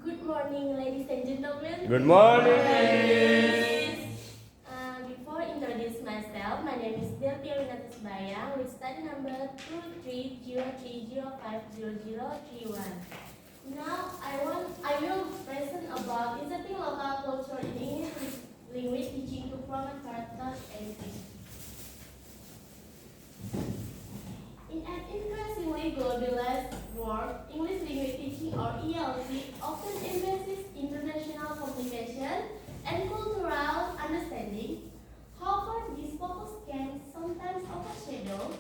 Good morning, ladies and gentlemen. Good morning. Before introduce myself, my name is Delpia Winatus Bayang with study number 2303050031. Now I will present about inserting local culture in English language teaching to promote character education. In an increasingly globalized world, English language teaching or ELT often emphasizes international communication and cultural understanding. However, this focus can sometimes overshadow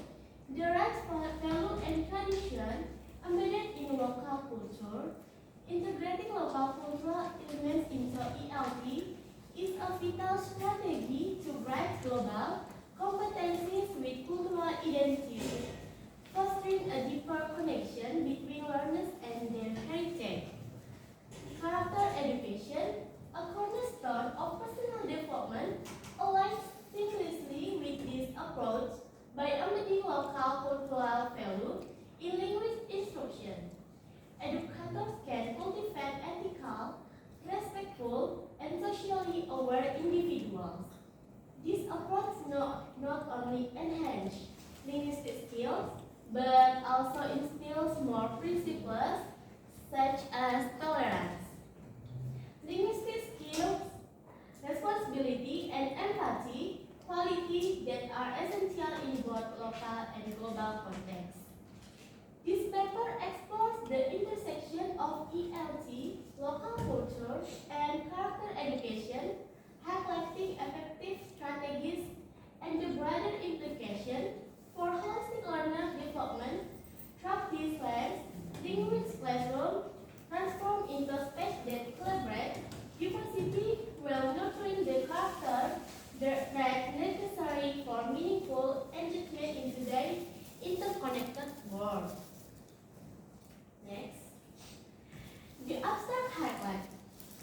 the right value and tradition embedded in local culture. Integrating local cultural elements into ELT is a vital strategy to bridge global competencies with cultural identity, fostering a deeper connection between learners and their heritage. Character education, a cornerstone of personal development, aligns seamlessly with this approach by embedding local cultural value in language instruction. Educators can cultivate ethical, respectful, and socially aware individuals. This approach not only enhances linguistic skills, but also instills more principles such as tolerance, linguistic skills, responsibility, and empathy, qualities that are essential in both local and global contexts. This paper explores the intersection of ELT, local culture, and character education, highlighting effective strategies and the broader implication for holistic learner development. Through this lens, language classroom transform into space that collaborate diversity while nurturing the character that necessary for meaningful engagement in today's interconnected world. Next, the abstract highlight.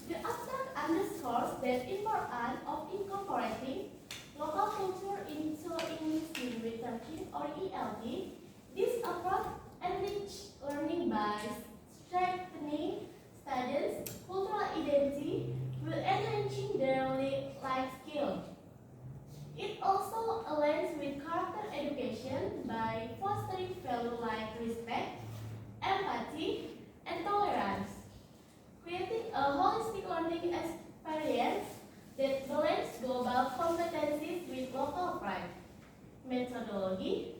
The abstract underscores the importance of incorporating local culture into English language teaching or ELT. This approach enriches learning by strengthening students' cultural identity while enhancing their life skills. It also aligns with character education by fostering values like respect, empathy, and tolerance, creating a holistic learning experience that balances global competencies with local pride. Methodology.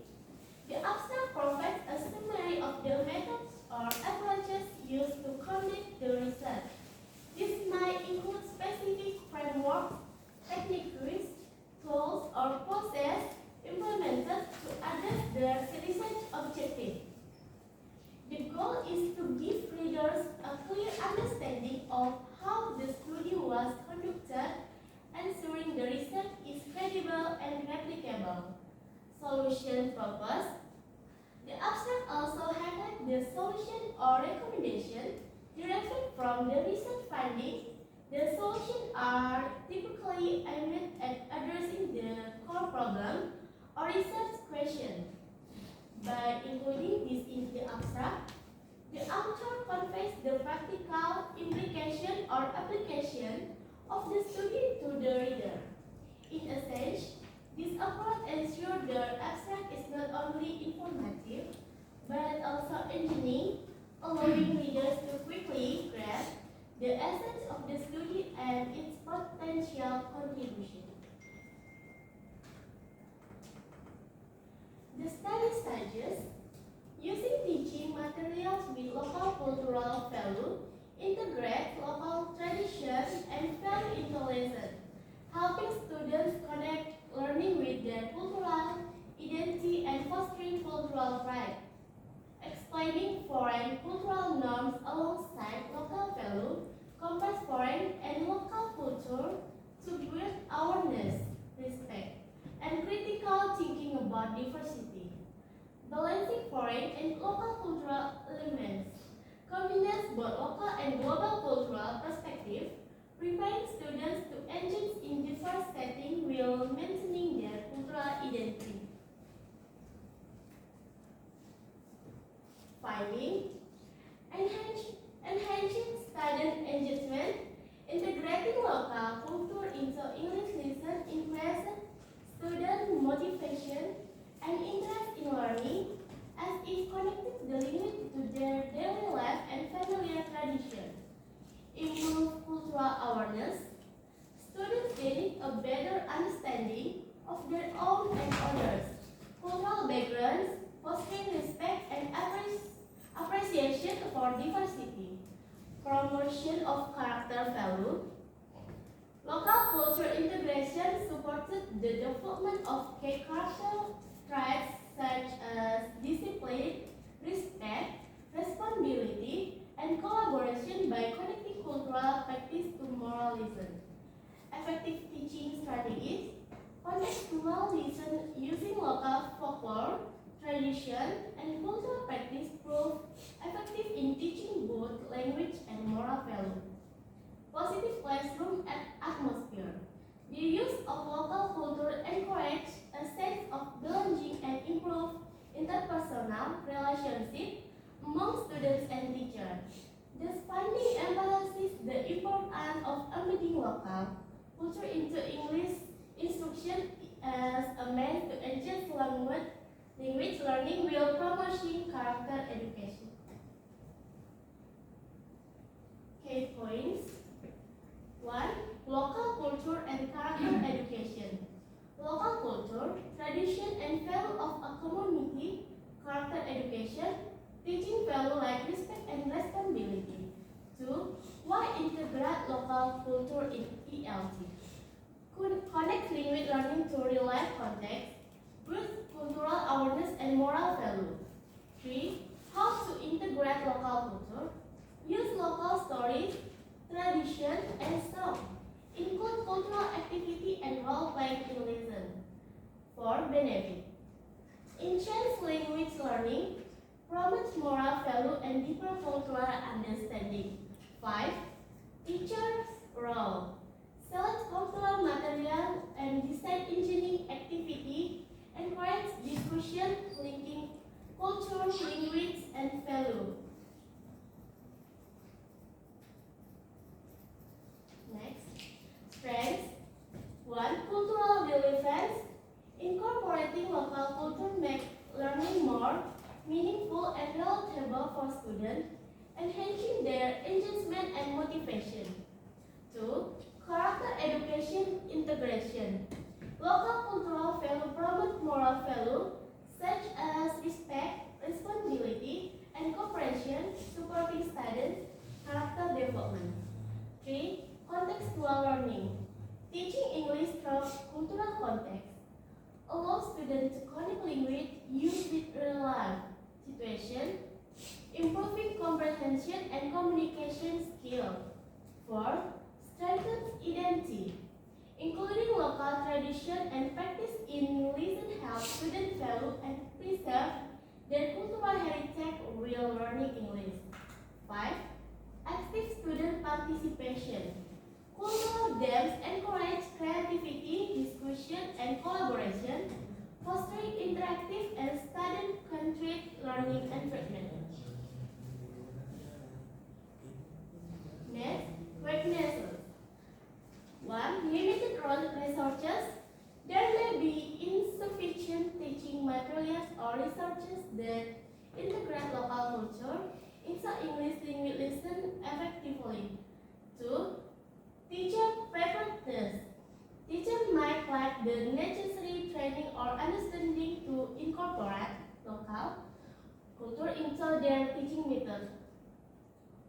The abstract provides a summary of the methods or approaches used to conduct the research. This might include specific frameworks, techniques, tools, or processes implemented to address the research objective. The goal is to give readers a clear understanding of how the study was conducted, ensuring the research is credible and replicable. Solution purpose. The abstract also highlights the solution or recommendation derived from the research findings. The solutions are typically aimed at addressing the core problem or research question. By including this in the abstract, the author conveys the practical implication or application of the study to the reader. In a sense, this approach ensures the abstract is not only informative, but also enlightening, allowing readers to quickly grasp the essence of the study and its potential contribution. The study stages. Using teaching materials with local cultural value, integrate local traditions and value into lesson, helping students connect learning with their cultural identity and fostering cultural pride. Explaining foreign cultural norms alongside local value, compares foreign and local culture to build awareness, respect, and critical thinking about diversity. Balancing foreign and local cultural elements combines both local and global cultural perspectives, preparing students to engage in diverse settings while maintaining their cultural identity. Finding, enhancing student into English lesson increases student motivation and interest in learning as it connects the language to their daily life and familiar tradition. Improve cultural awareness. Students gain a better understanding of their own and others' cultural backgrounds, fostering respect and appreciation for diversity. Promotion of character value. Local culture integration supported the development of key character traits such as discipline, respect, responsibility, and collaboration by connecting cultural practice to moralism. Effective teaching strategies. Contextual lesson using local folklore, tradition, and cultural practice prove effective in teaching both language and moral value. Positive classroom atmosphere. The use of local culture encourages a sense of belonging and improve interpersonal relationships among students and teachers. This finding emphasizes the importance of embedding local culture into English instruction as a means to enhance language learning while promoting character education. Key points. 1. Local culture and character education. Local culture, tradition and value of a community, character education, teaching value like respect and responsibility. 2. Why integrate local culture in ELT? Connect language learning to real life context, boost cultural awareness and moral value. 3. How to integrate local culture? Use local stories, tradition, and song. Include cultural activity and role-playing in lesson. 4. Benefit. Enhance language learning, promotes moral value and deeper cultural understanding. 5. Teacher's role. Select cultural material and design engineering activity, encourage discussion linking culture, language, and value. Next, strengths. 1. Cultural relevance. Incorporating local culture makes learning more meaningful and relatable for students, enhancing their engagement and motivation. 2. Character education integration. Local cultural value promote moral value such as respect, responsibility, and cooperation, supporting students' character development. 3. Contextual learning. Teaching English through cultural context allows students to connect language used with real-life situations, improving comprehension and communication skills. 4. Strengthens identity. Including local tradition and practice in lesson helps students value and preserve their cultural heritage while learning English. 5. Active student participation. Cultural games encourage creativity, discussion, and collaboration, fostering interactive and student-centric learning environment. Next, weaknesses. 1. Limited resources. There may be insufficient teaching materials or resources that integrate local culture into English language lesson effectively. 2. Teacher preparedness. Teachers might lack the necessary training or understanding to incorporate local culture into their teaching methods.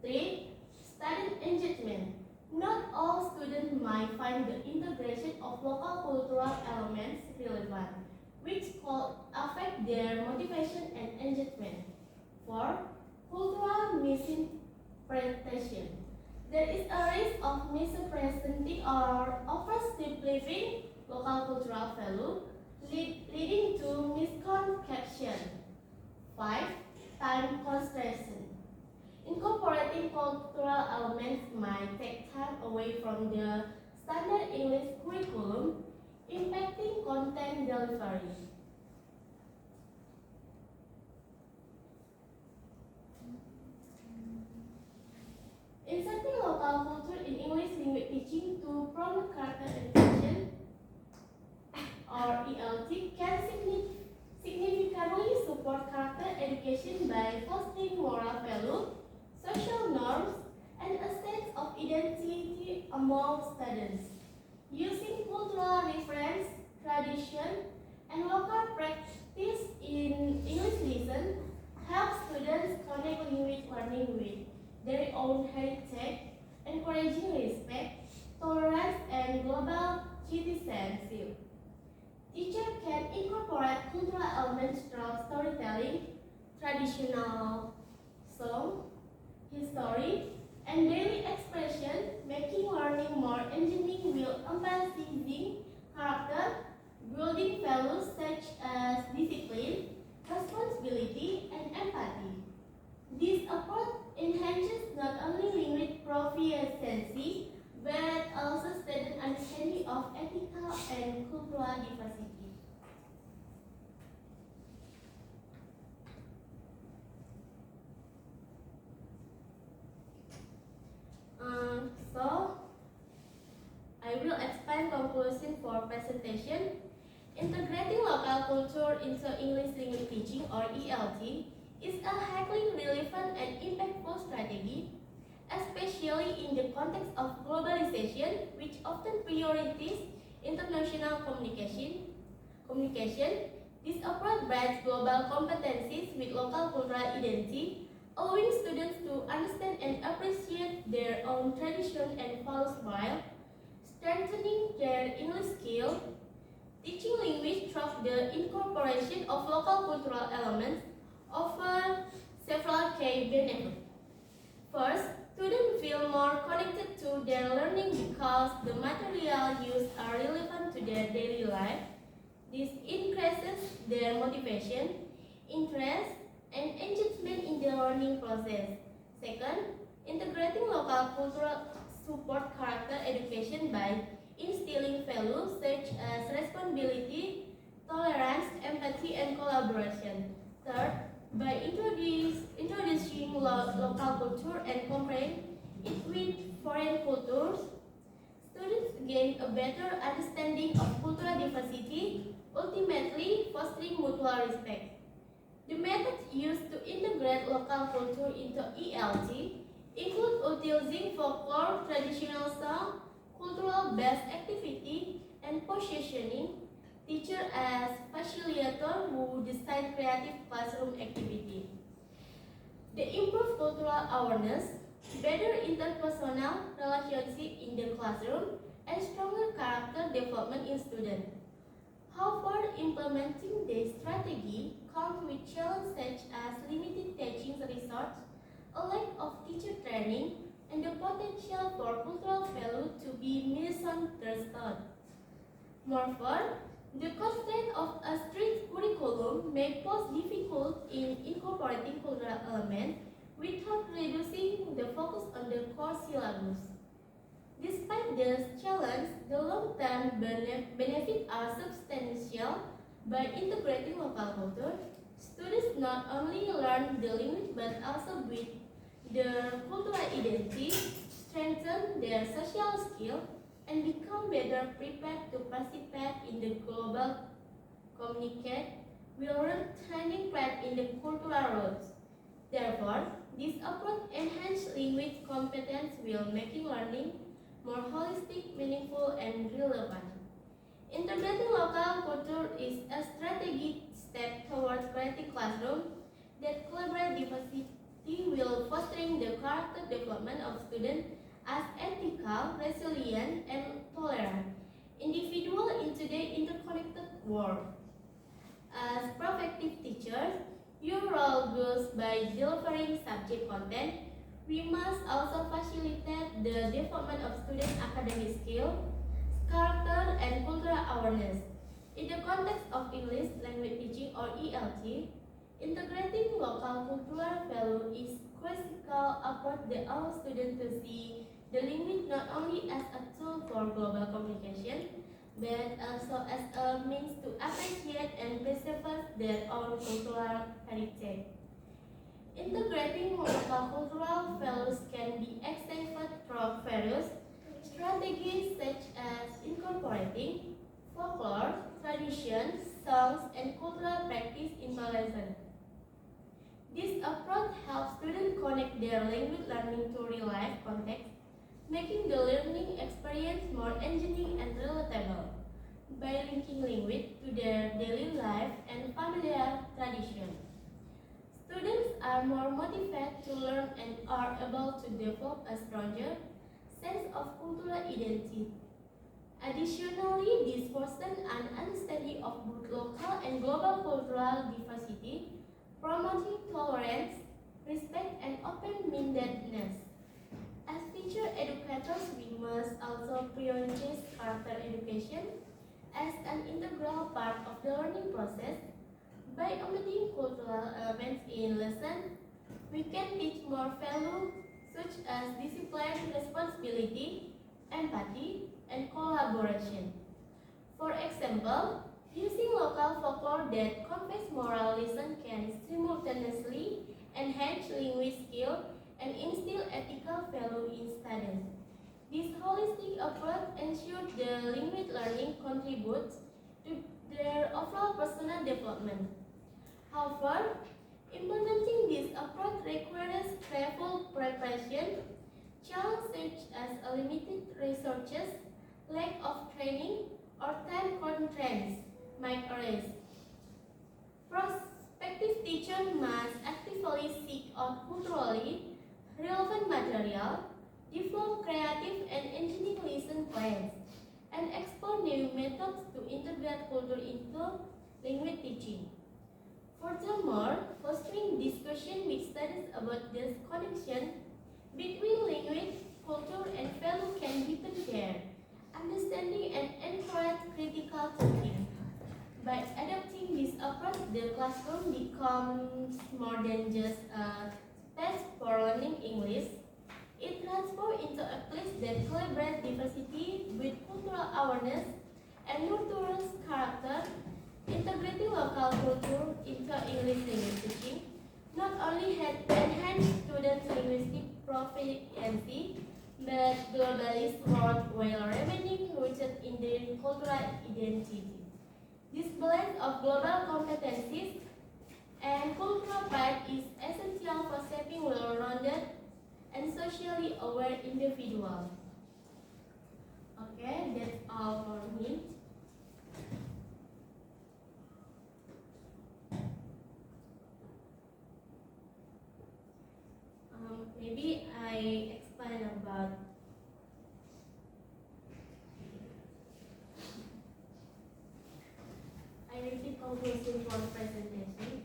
3. Student engagement. Not all students might find the integration of local cultural elements relevant, which could affect their motivation and engagement. 4. Cultural misinterpretation. There is a risk of misrepresenting or oversimplifying local cultural value, leading to misconception. 5. Time constraints. Incorporating cultural elements might take time away from the standard English curriculum, impacting content delivery. Inserting local culture in English language teaching to promote character education or ELT can significantly support character education by fostering moral value, social norms, and a sense of identity among students. Using cultural reference, tradition, and local practice in English lesson helps students connect language learning with their own heritage, encouraging respect, tolerance, and global citizenship. Teachers can incorporate cultural elements through storytelling, traditional song, history, and daily expression, making learning more engaging while emphasizing character, building values such as discipline, responsibility, and empathy. This approach enhances not only language proficiency but also student understanding of ethical and cultural diversity. So, I will explain conclusion for presentation. Integrating local culture into English language teaching or ELT is a highly relevant and impactful strategy, especially in the context of globalization, which often prioritizes international communication. This approach blends global competencies with local cultural identity, allowing students to understand and appreciate their own tradition and values while strengthening their English skills. Teaching language through the incorporation of local cultural elements offers several key benefits. First, students feel more connected to their learning because the material used are relevant to their daily life. This increases their motivation, interest, and engagement in the learning process. Second, integrating local cultural support character education by instilling values such as responsibility, tolerance, empathy, and collaboration. Third, by introducing local culture and comparing it with foreign cultures, students gain a better understanding of cultural diversity, ultimately fostering mutual respect. The methods used to integrate local culture into ELT include utilizing folklore, traditional song, cultural-based activity, and positioning teacher as facilitator who design creative classroom activity. The improved cultural awareness, better interpersonal relationship in the classroom, and stronger character development in students. However, implementing this strategy comes with challenges such as limited teaching resources, a lack of teacher training, and the potential for cultural value to be misunderstood. Moreover, the constraint of a strict curriculum may pose difficulties in incorporating cultural elements without reducing the focus on the core syllabus. Despite this challenge, the long-term benefits are substantial. By integrating local culture, students not only learn the language but also build their cultural identity, strengthen their social skills, and become better prepared to participate in the global communicate will training pride in the cultural roots. Therefore, this approach enhances language competence while making learning more holistic, meaningful, and relevant. Integrating local culture is a strategic step towards creating classrooms that collaborate diversity while fostering the character development of students as ethical, resilient, and tolerant individuals in today's interconnected world. As prospective teachers, your role goes by delivering subject content. We must also facilitate the development of students' academic skills, character, and cultural awareness. In the context of English language teaching or ELT, integrating local cultural value is critical approach that allows students to see the language not only as a tool for global communication, but also as a means to appreciate and preserve their own cultural heritage. Integrating local cultural values can be achieved through various strategies such incorporating folklore, traditions, songs, and cultural practice into lesson. This approach helps students connect their language learning to real-life context, making the learning experience more engaging and relatable. By linking language to their daily life and familiar traditions, students are more motivated to learn and are able to develop a stronger sense of cultural identity. Additionally, this fosters an understanding of both local and global cultural diversity, promoting tolerance, respect, and open-mindedness. As future educators, we must also prioritize character education as an integral part of the learning process. By embedding cultural elements in lessons, we can teach more values such as discipline, responsibility, empathy, and collaboration. For example, using local folklore that conveys moral lessons can simultaneously enhance language skill and instill ethical value in students. This holistic approach ensures the language learning contributes to their overall personal development. However, implementing this approach requires careful preparation. Challenges such as limited resources, lack of training, or time constraints might arise. Prospective teachers must actively seek out culturally relevant material, develop creative and engaging lesson plans, and explore new methods to integrate culture into language teaching. Furthermore, fostering discussion with students about this connection between language, culture, and value can deepen their understanding and encourage critical thinking. By adopting this approach, the classroom becomes more than just a space for learning English. It transforms into a place that celebrates diversity with cultural awareness and nurtures character. Integrating local culture into English language teaching not only enhance students' linguistic proficiency, but globally smart while remaining rooted in their cultural identity. This blend of global competencies and cultural pride is essential for shaping well-rounded and socially aware individuals. Okay, that's all for me. Maybe I explain about I repeat conclusion for presentation.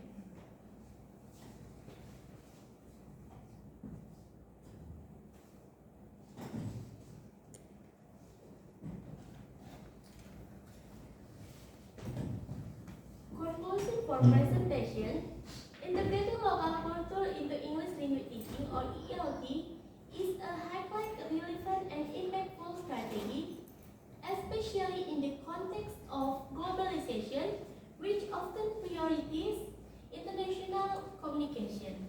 Conclusion for presentation. Integrating local culture into English language teaching or ELT is a highly relevant and impactful strategy, especially in the context of globalization, which often prioritizes international communication.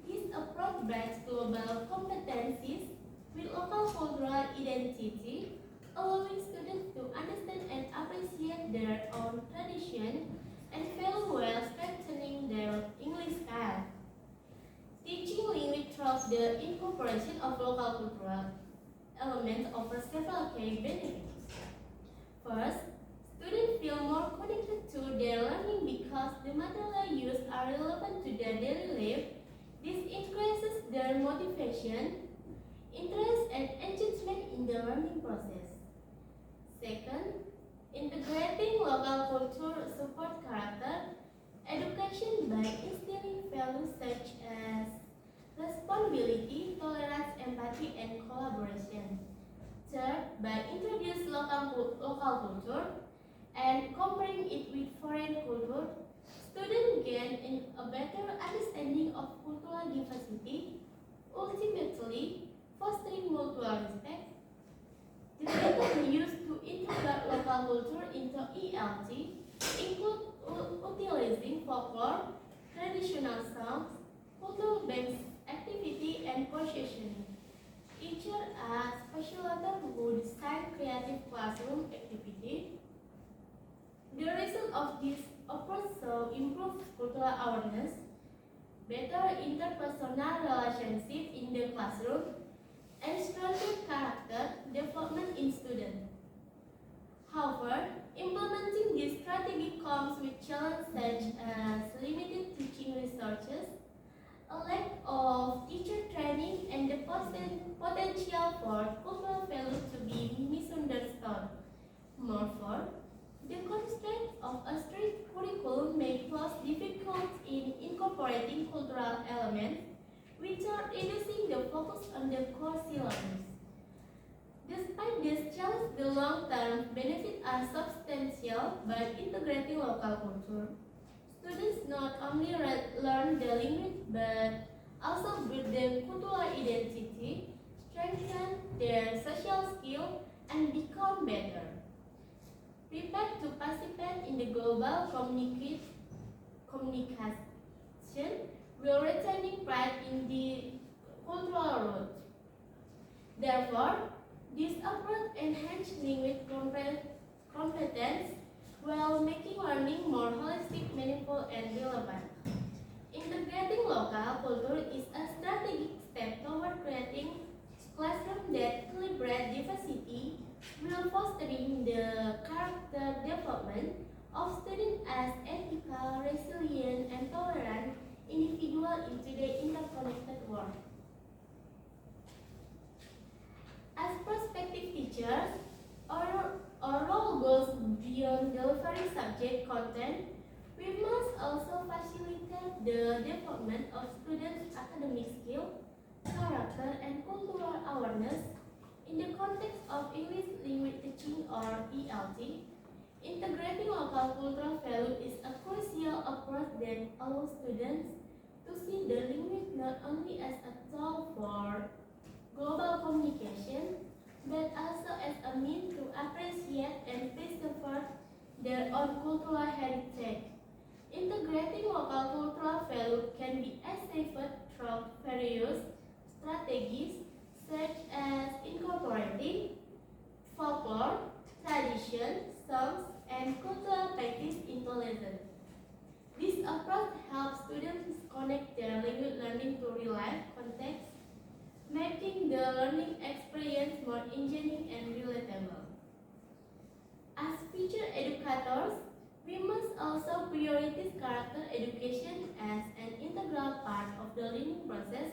This approach blends global competencies with local cultural identity, allowing students to understand and appreciate their own tradition and value while strengthening their English skills. Teaching language through the incorporation of local cultural elements offers several key benefits. First, students feel more connected to their learning because the material used are relevant to their daily life. This increases their motivation, interest, and engagement in the learning process. Second, integrating local culture supports character education by instilling values such as responsibility, tolerance, empathy, and collaboration. Third, by introducing local culture and comparing it with foreign culture, students gain a better understanding of cultural diversity, ultimately fostering mutual respect. The method used to integrate local culture into ELT include utilizing folklore, traditional songs, cultural-based activity, and positioning. Teachers are facilitator who design creative classroom activity. The result of this approach so improves cultural awareness, better interpersonal relationship in the classroom, and stronger character development in students. However, implementing this strategy comes with challenges such as limited teaching resources, a lack of teacher training, and the potential for cultural value to be misunderstood. Moreover, the constraints of a strict curriculum may pose difficulties in incorporating cultural elements without reducing the focus on the core syllabus. Despite this challenge, the long-term benefits are substantial by integrating local culture. Students not only learn the language but also build their cultural identity, strengthen their social skills, and become better prepared to participate in the global communication while retaining pride in the cultural roots. Therefore, this approach enhances linguistic competence while making learning more holistic, meaningful, and relevant. Integrating local culture is a strategic step toward creating classrooms that celebrate diversity while fostering the character development of students as ethical, resilient, and tolerant individuals in today's interconnected world. As prospective teachers, our role goes beyond delivering subject content. We must also facilitate the development of students' academic skill, character, and cultural awareness. In the context of English language teaching or ELT, integrating local cultural value is a crucial approach that allows students to see the language not only as a tool for global communication, but also as a means to appreciate and preserve their own cultural heritage. Integrating local cultural value can be achieved through various strategies such as incorporating folklore, tradition, songs, and cultural practice into lessons. This approach helps students connect their language learning to real-life context, making the learning experience more engaging and relatable. As future educators, we must also prioritize character education as an integral part of the learning process.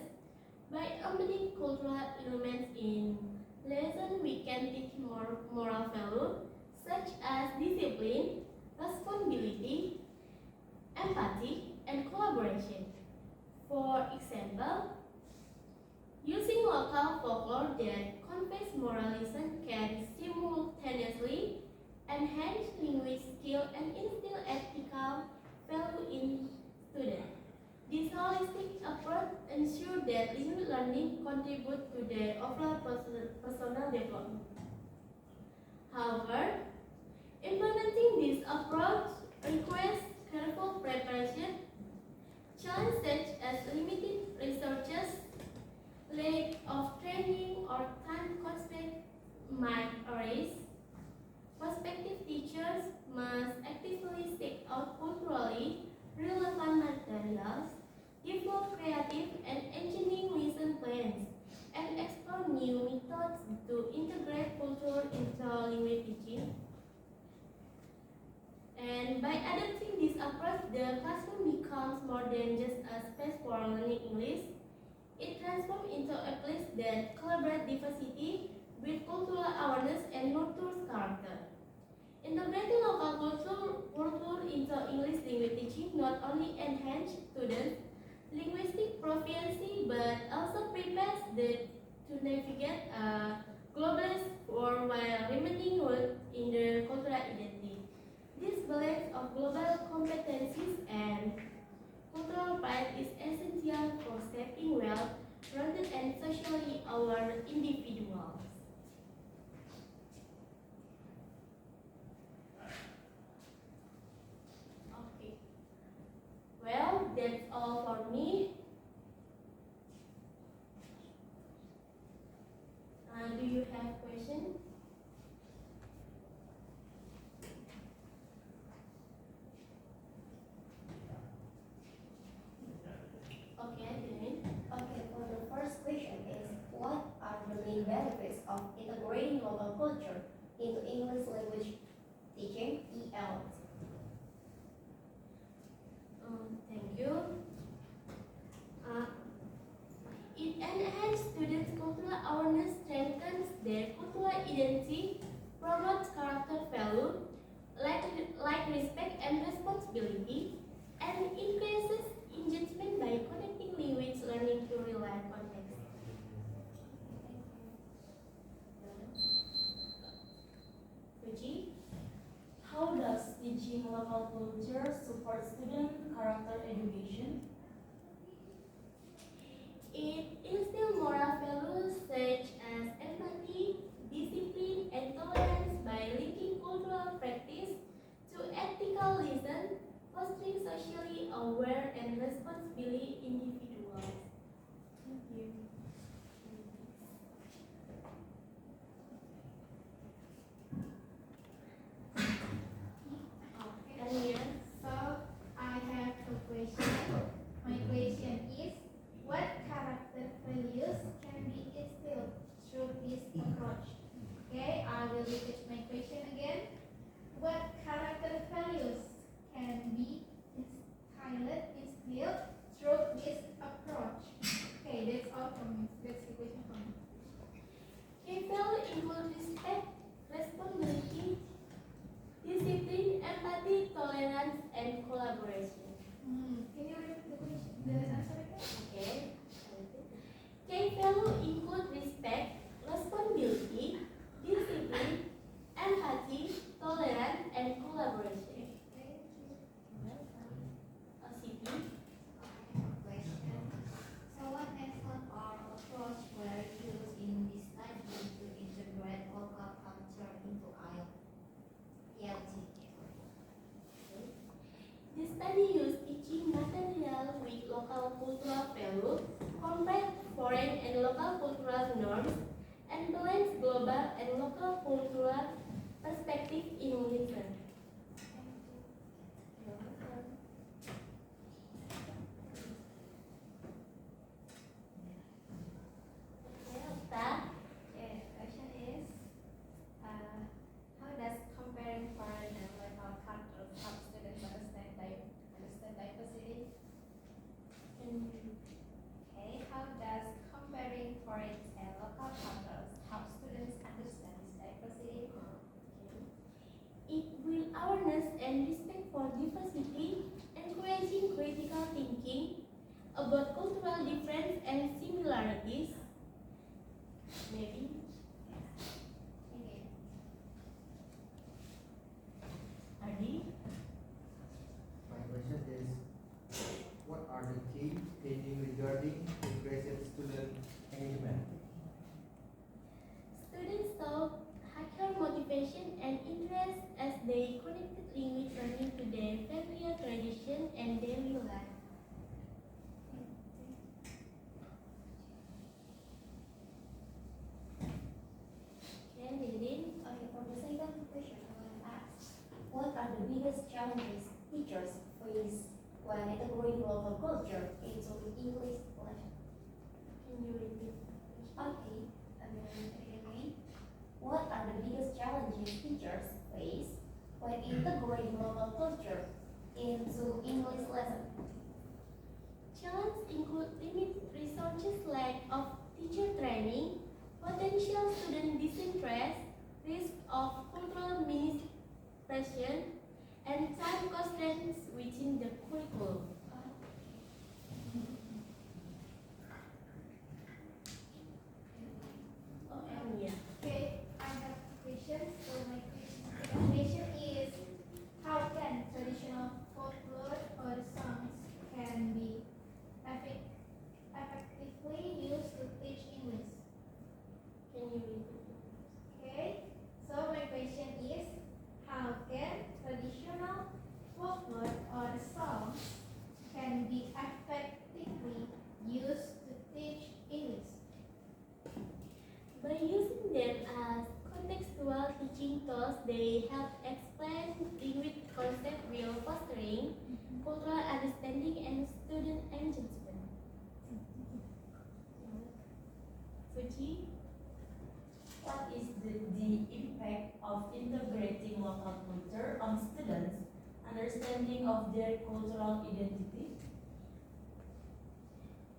By embedding cultural elements in lessons, we can teach more moral values such as discipline, responsibility, empathy, and collaboration. For example, using local folklore that conveys moralism can simultaneously enhance linguistic skill and instill ethical value in students. This holistic approach ensures that language learning contributes to their overall personal development. However, implementing this approach requires careful preparation. Challenges such as limited resources, lack of training, or time constraints might arise. Prospective teachers must actively seek out culturally relevant materials, develop creative and engineering lesson plans, and explore new methods to integrate culture into language teaching. And by adopting this approach, the classroom becomes more than just a space for learning English. It transforms into a place that celebrates diversity with cultural awareness and nurtures character. Integrating local culture into English language teaching not only enhances students' linguistic proficiency but also prepares them to navigate a globalist world while remaining rooted in their cultural identity. This balance of global competencies and cultural pride is essential for shaping well-rounded and socially aware individuals. Okay. Well, that's all for me. Do you have have question? Okay, Dylan. Okay, for the first question is, what are the main benefits of integrating local culture into English language teaching, EL? Thank you. It enhances students' cultural awareness, strengthens their cultural identity, promotes character value, like respect and responsibility, and increases engagement by connecting language learning to real-life context. Fuji, How does teaching local culture support student character education? it instills moral values such as empathy, discipline, and tolerance by linking cultural practice to ethical lesson, fostering socially aware and responsible individuals. Thank you. Okay, so I have a question. My question is, what character values can be instilled through this approach? Okay, I will repeat my question again. What character values can be instilled through this approach? Okay, that's all from me. That's the question from me. Key values include respect, responsibility, discipline, empathy, tolerance, and collaboration. Can you repeat the question? The answer again? Okay. Key values include respect, responsibility, discipline, empathy, tolerance, and collaboration. Thank you. OCP. Question. So what method or approach were used in this study to integrate local culture into ELT? The study used teaching material with local cultural value, compared foreign and local cultural norms, and blends global and local cultural perspective in lesson. Okay, question is, how does comparing foreign and local cultures help students understand diversity? Okay, how does comparing foreign and local cultures help students understand this diversity? It builds awareness and respect for diversity, encouraging critical thinking about cultural difference and similarities. Maybe. Okay. Adi? My question is, what are the key findings regarding increased student engagement? Students saw higher motivation and interest as they connected language learning to their familiar tradition and daily life. Okay, Lilin. Okay, for the second question, I want to ask, what are the biggest challenges teachers face when integrating local culture into English lesson? Can you repeat? Okay, I will repeat it again. What are the biggest challenges teachers face when integrating local culture into English lesson? Challenges include limited resources, lack of teacher training, potential student disinterest, risk of cultural misappropriation, and time constraints within the curriculum. Yeah. Okay, I have questions. So my question is, how can traditional folklore or songs can be effectively used to teach English? Can you repeat? Okay, so my question is, how can traditional folklore or songs can be effectively used to teach English? By using them as contextual teaching tools, they help explain linguistic concepts while fostering cultural understanding and student engagement. Suci, What is the impact of integrating local culture on students' understanding of their cultural identity?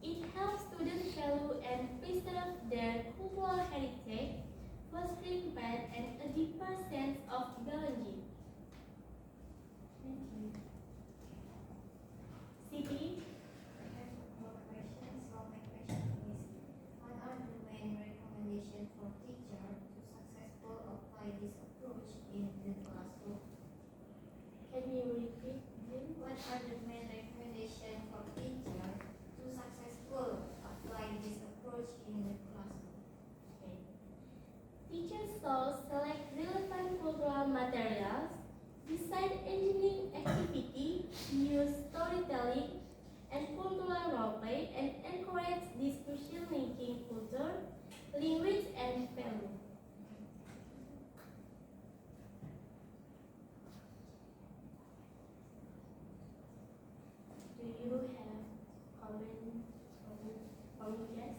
it helps students value and preserve their cultural heritage, fostering pride and a deeper sense of belonging. Thank you. Siti, I have more questions. So my question is, what are the main recommendations for teachers to successfully apply this approach in the classroom? can you repeat again? What are the main recommendations for teachers to successfully apply this approach in the classroom? Okay. Teachers should select relevant cultural materials, design engineering activity, use storytelling and cultural roleplay, and encourage discussion linking culture, language, and value. Do you have comment from yes?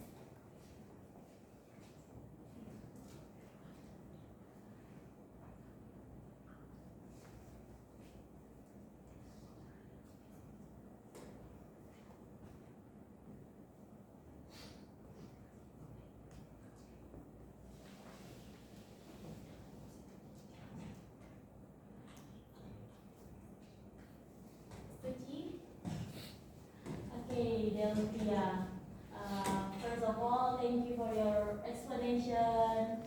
Suci? Okay, Delphia. First of all, thank you for your explanation.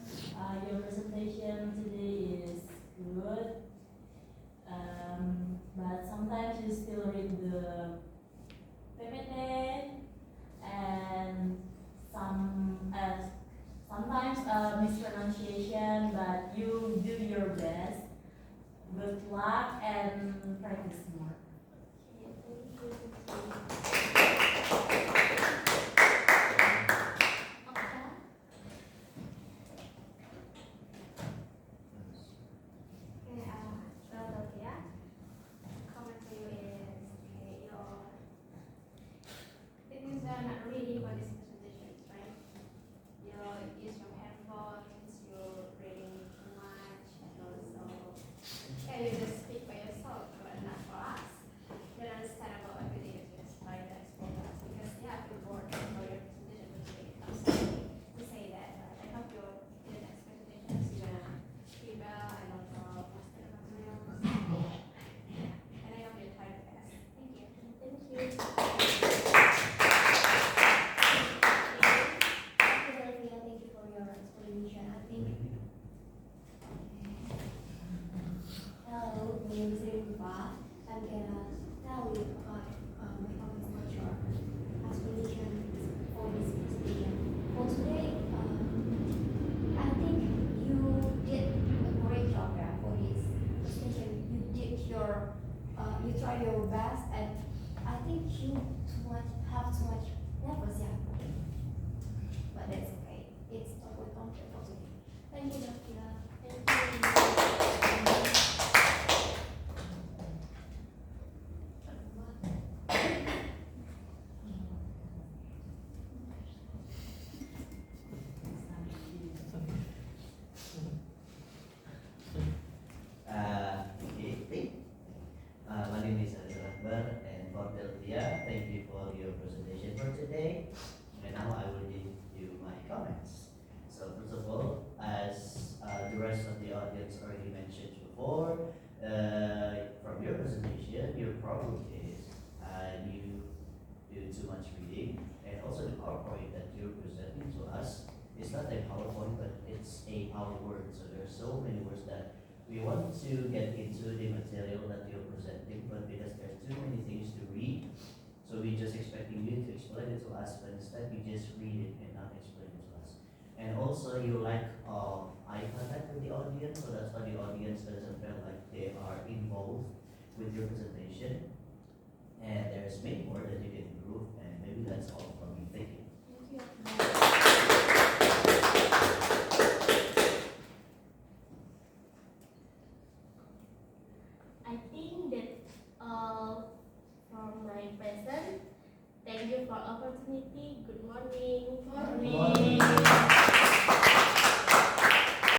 Your presentation today is good. But sometimes you still read the PPT and sometimes mispronunciation, but you do your best. Good luck and practice more. Okay, thank you. Okta? Okay, well, yeah. Comment to you is your it means you're not reading for this presentation, right? You use your headphones, you're reading too much, and also yeah, you just speak by yourself, but not for us. You don't understand about everything that you explain to explain to us because yeah, I feel bored for your presentation today. I'm sorry to say that, but I hope you in the next presentations you're gonna be well and also master the materials. And I hope you try your best. Thank you. Thank you. Thank you, Delphia. Thank you for your explanation. I think. Hello, my name is Riva. I'm gonna tell you about my family's culture explanation for this presentation. For today, I think you did a great job there for this presentation. You tried your best, and I think you have too much nervous, yeah. But that's okay. It's a good content for today. Thank you, Delphia. Thank you. Okay. My name is Azhar Akbar, and for Delphia, thank you for your presentation for today. And now I will give you my comments. So first of all, as the rest of the audience already mentioned before, from your presentation, your problem is you do too much reading, and also the PowerPoint that you're presenting to us is not a PowerPoint, but it's a PowerWord. So there are so many words that we want to get into the material that you're presenting, but because there are too many things to read, so we're just expecting you to explain it to us, but instead we just read it and not explain it to us. And also you lack eye contact with the audience, so that's why the audience doesn't feel like they are involved with your presentation. And there's many more that you can improve, and maybe that's all from me. Thank you. Thank you. I think that all from my present. Thank you for opportunity. Good morning.